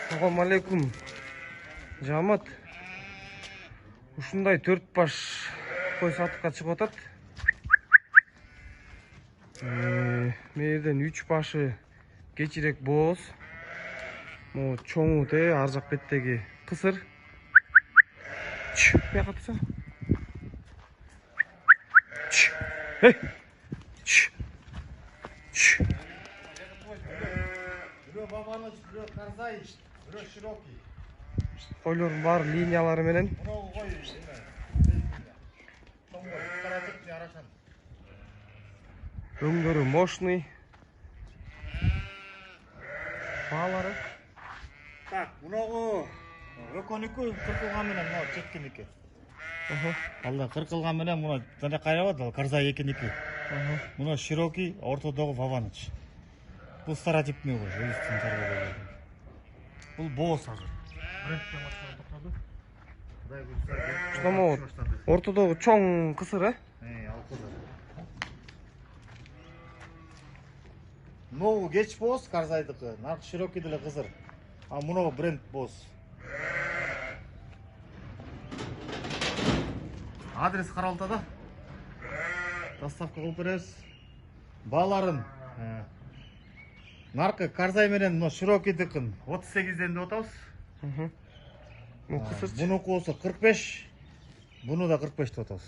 Assalamu alaikum. Жамат. Ушундай 4 баш кой сатыкка чыгып атат. Мерден 3 башы кечирек бооз. Могу чоңу те ар жак беттеги кысыр. Бияка турса. Бирөө бабаныч, бирөө карзай, бирөө широкий. Койлордун бар линиялары менен. Мынау кой. Тоңго каратып жарашан. Өңдөрү мощный. Баалары. Так, мынау экөнүкү кыркылган менен мына четкеники. Алда кыркылган менен мына жана кайрабат, ал карзай экеники. Мына широкий, ортодогу бабаныч. Бул старотипный ғой, өзүнүн тарбияланды. Бул бооз азыр. Брендке машина токтоду. Кудай буйрса. Штомо ортодогу чоң кысыр, ал кысыр. Мынау кеч бооз карзайдыкы, нарк широкий деле кысыр. А мынау бренд бооз. Адрес Каралтада. Доставка кылып беребиз. Бааларын наркы карзай менен мына широкийдикин 38ден деп атабыз. Бул кысыр. Мунуку болсо 45, буну да 45 деп атабыз.